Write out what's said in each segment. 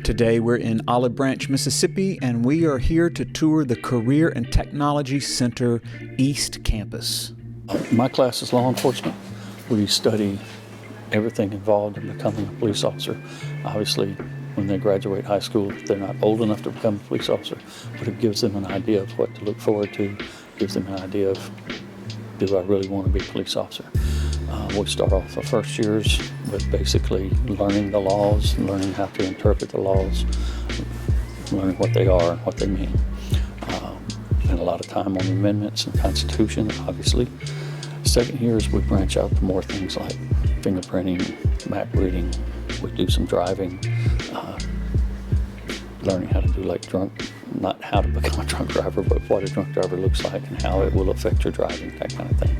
Today we're in Olive Branch, Mississippi, and we are here to tour the Career and Technology Center East Campus. My class is law enforcement. We study everything involved in becoming a police officer. Obviously, when they graduate high school, they're not old enough to become a police officer, but it gives them an idea of what to look forward to, gives them an idea of, do I really want to be a police officer? We start off the first years with basically learning the laws, learning how to interpret the laws, learning what they are and what they mean. And a lot of time on amendments and Constitution, obviously. Second years, we branch out to more things like fingerprinting, map reading. We do some driving, learning how to do like not how to become a drunk driver, but what a drunk driver looks like and how it will affect your driving, that kind of thing.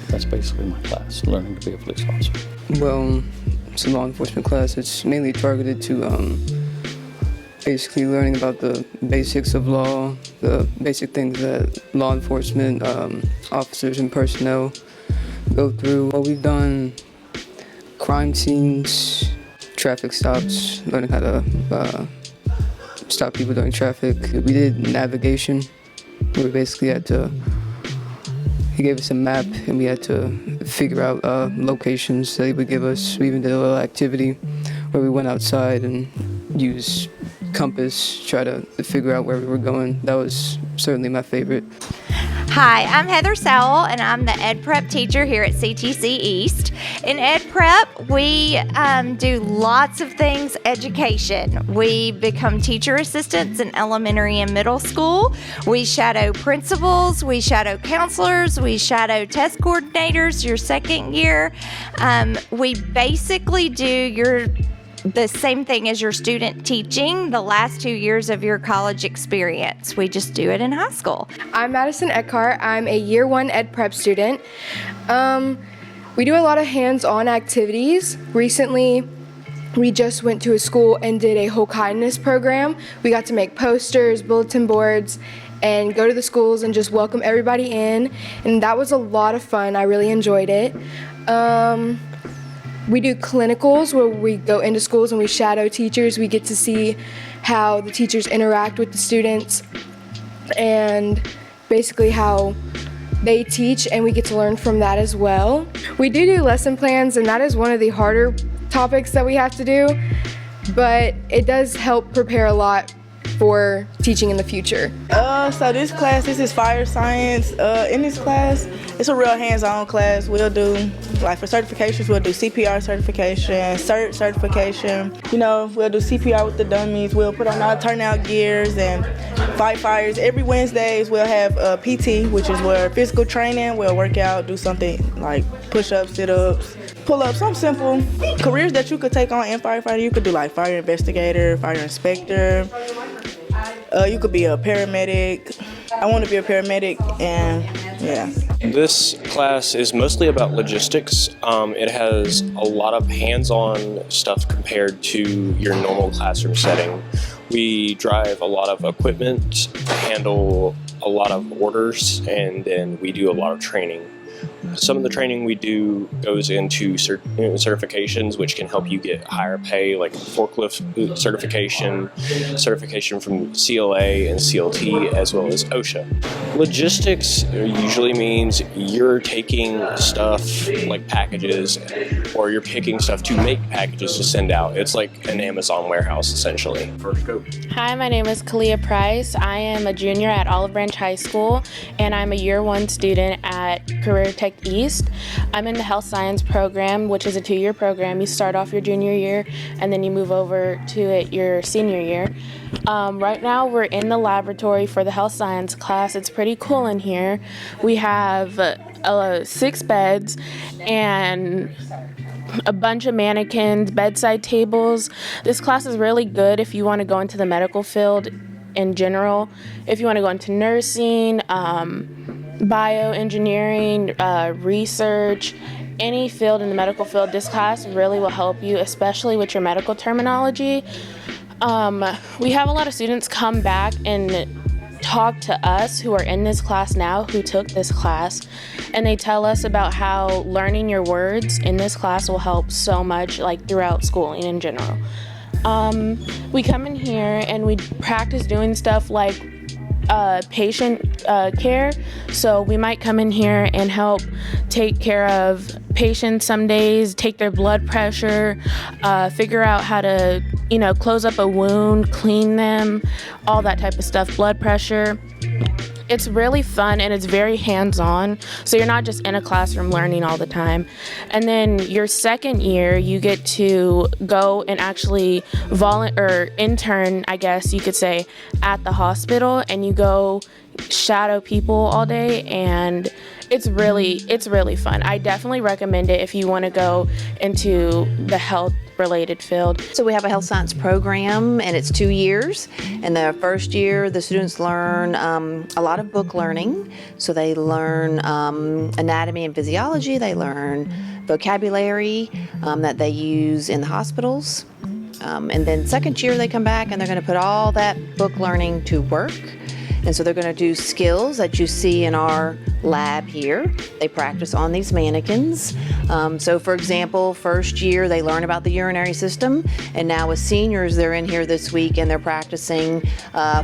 That's basically my class, learning to be a police officer. Well, it's a law enforcement class. It's mainly targeted to basically learning about the basics of law, the basic things that law enforcement officers and personnel go through. Well, we've done crime scenes, traffic stops, learning how to stop people during traffic. We did navigation, where we basically had to, he gave us a map and we had to figure out locations that he would give us. We even did a little activity where we went outside and used compass, try to figure out where we were going. That was certainly my favorite. Hi, I'm Heather Sowell, and I'm the Ed Prep teacher here at CTC East. In Ed Prep, we do lots of things education. We become teacher assistants in elementary and middle school. We shadow principals, we shadow counselors, we shadow test coordinators your second year. We basically do the same thing as your student teaching the last 2 years of your college experience. We just do it in high school. I'm Madison Eckhart. I'm a year 1 Ed Prep student. We do a lot of hands-on activities. Recently, we just went to a school and did a whole kindness program. We got to make posters, bulletin boards, and go to the schools and just welcome everybody in. And that was a lot of fun. I really enjoyed it. We do clinicals where we go into schools and we shadow teachers. We get to see how the teachers interact with the students and basically how they teach, and we get to learn from that as well. We do lesson plans, and that is one of the harder topics that we have to do, but it does help prepare a lot for teaching in the future. So this is fire science. In this class, it's a real hands-on class. We'll do, like for certifications, we'll do CPR certification, CERT certification. We'll do CPR with the dummies. We'll put on our turnout gears and fight fires. Every Wednesdays we'll have PT, which is where physical training. We'll work out, do something like push-ups, sit-ups, pull-ups, some simple careers that you could take on in firefighting. You could do like fire investigator, fire inspector. You could be a paramedic. I want to be a paramedic, and yeah. This class is mostly about logistics. It has a lot of hands-on stuff compared to your normal classroom setting. We drive a lot of equipment, handle a lot of orders, and then we do a lot of training. Some of the training we do goes into certifications, which can help you get higher pay, like forklift certification from CLA and CLT, as well as OSHA. Logistics usually means you're taking stuff like packages, or you're picking stuff to make packages to send out. It's like an Amazon warehouse, essentially. First go. Hi, my name is Kalia Price. I am a junior at Olive Branch High School, and I'm a year 1 student at Career Tech East. I'm in the health science program, which is a 2-year program. You start off your junior year and then you move over to it your senior year. Right now we're in the laboratory for the health science class. It's pretty cool in here. We have 6 beds and a bunch of mannequins, bedside tables. This class is really good if you want to go into the medical field in general. If you want to go into nursing, bioengineering, research, any field in the medical field, this class really will help you, especially with your medical terminology. We have a lot of students come back and talk to us who are in this class now, who took this class, and they tell us about how learning your words in this class will help so much, like throughout schooling in general. We come in here and we practice doing stuff like patient care. So we might come in here and help take care of patients some days, take their blood pressure, figure out how to, close up a wound, clean them, all that type of stuff, blood pressure. It's really fun and it's very hands-on, so you're not just in a classroom learning all the time. And then your second year, you get to go and actually intern, I guess you could say, at the hospital, and you go shadow people all day, and it's really fun. I definitely recommend it if you want to go into the health related field. So we have a health science program, and it's 2 years. In the first year, the students learn a lot of book learning. So they learn anatomy and physiology. They learn vocabulary that they use in the hospitals. And then second year, they come back and they're going to put all that book learning to work. And so they're going to do skills that you see in our lab here. They practice on these mannequins. So for example, first year they learn about the urinary system, and now as seniors they're in here this week and they're practicing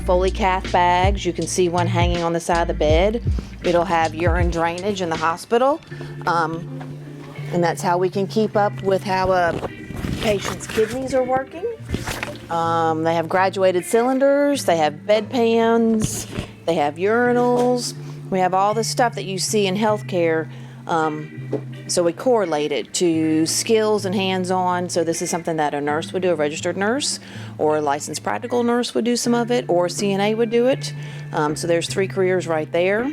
Foley cath bags. You can see one hanging on the side of the bed. It'll have urine drainage in the hospital. And that's how we can keep up with how a patient's kidneys are working. They have graduated cylinders, they have bedpans, they have urinals. We have all the stuff that you see in healthcare. So we correlate it to skills and hands-on. So this is something that a nurse would do, a registered nurse, or a licensed practical nurse would do some of it, or a CNA would do it. So there's 3 careers right there.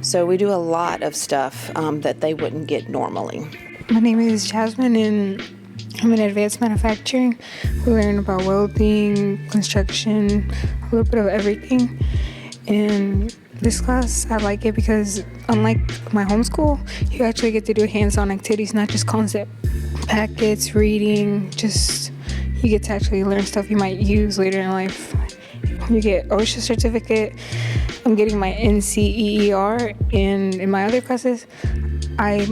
So we do a lot of stuff that they wouldn't get normally. My name is Jasmine, and I'm in advanced manufacturing. We learn about welding, construction, a little bit of everything. And this class, I like it because unlike my homeschool, you actually get to do hands-on activities, not just concept packets, reading, you get to actually learn stuff you might use later in life. You get OSHA certificate. I'm getting my NCEER, and in my other classes, I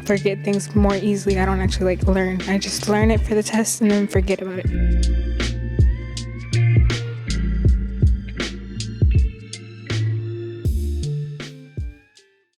forget things more easily. I don't actually learn. I just learn it for the test and then forget about it.